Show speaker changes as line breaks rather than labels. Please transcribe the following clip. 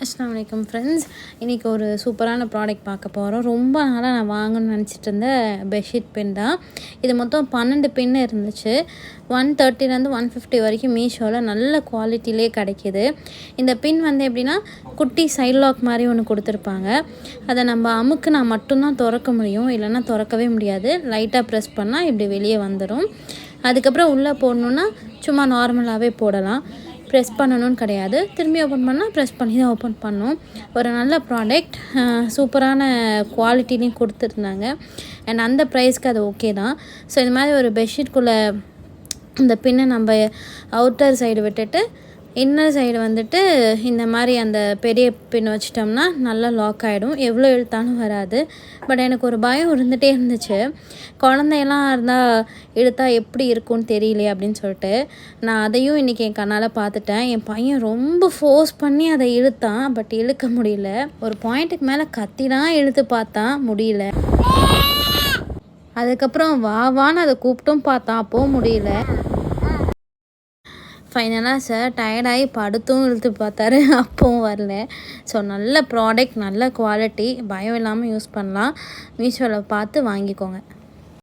அஸ்ஸலாமு அலைக்கும் ஃப்ரெண்ட்ஸ். இன்றைக்கி ஒரு சூப்பரான ப்ராடக்ட் பார்க்க போகிறோம். ரொம்ப நாளாக நான் வாங்கணும்னு நினச்சிட்டு இருந்த பெட்ஷீட் பின் தான் இது. மொத்தம் 12 பின் இருந்துச்சு. 130லேருந்து 150 வரைக்கும் மீஷோவில் நல்ல குவாலிட்டிலே கிடைக்கிது. இந்த பின் எப்படின்னா குட்டி சைட் லாக் மாதிரி ஒன்று கொடுத்துருப்பாங்க. அதை நம்ம அமுக்குனா மட்டும்தான் திறக்க முடியும், இல்லைன்னா திறக்கவே முடியாது. லைட்டாக ப்ரெஸ் பண்ணால் இப்படி வெளியே வந்துடும். அதுக்கப்புறம் உள்ளே போடணுன்னா சும்மா நார்மலாகவே போடலாம், ப்ரெஸ் பண்ணணும்னு கிடையாது. திரும்பி ஓப்பன் பண்ணால் ப்ரெஸ் பண்ணி தான் ஓப்பன் பண்ணணும். ஒரு நல்ல ப்ராடக்ட், சூப்பரான குவாலிட்டிலையும் கொடுத்துருந்தாங்க. அண்ட் அந்த ப்ரைஸ்க்கு அது ஓகே தான். ஸோ இந்த மாதிரி ஒரு பெட்ஷீட்குள்ளே இந்த பின்னை நம்ம அவுட்டர் சைடு விட்டுட்டு இன்னர் சைடு இந்த மாதிரி அந்த பெரிய பின் வச்சிட்டோம்னா நல்லா லாக் ஆகிடும், எவ்வளோ இழுத்தாலும் வராது. பட் எனக்கு ஒரு பயம் இருந்துகிட்டே இருந்துச்சு, குழந்தையெல்லாம் இருந்தால் இழுத்தா எப்படி இருக்கும்னு தெரியலையே அப்படின்னு சொல்லிட்டு. நான் அதையும் இன்றைக்கி என் கண்ணால் பார்த்துட்டேன். என் பையன் ரொம்ப ஃபோர்ஸ் பண்ணி அதை இழுத்தான், பட் இழுக்க முடியல. ஒரு பாயிண்ட்டுக்கு மேலே கத்தி தான் இழுத்து பார்த்தான், முடியல. அதுக்கப்புறம் வான்னு அதை கூப்பிட்டும் பார்த்தான், அப்போவும் முடியல. ஃபைனலாக சார் டயர்டாகி படுத்தும் இழுத்து பார்த்தாரு, அப்பவும் வரல. ஸோ நல்ல ப்ராடக்ட், நல்ல குவாலிட்டி, பயம் இல்லாமல் யூஸ் பண்ணலாம். மீஷோவில் பார்த்து வாங்கிக்கோங்க.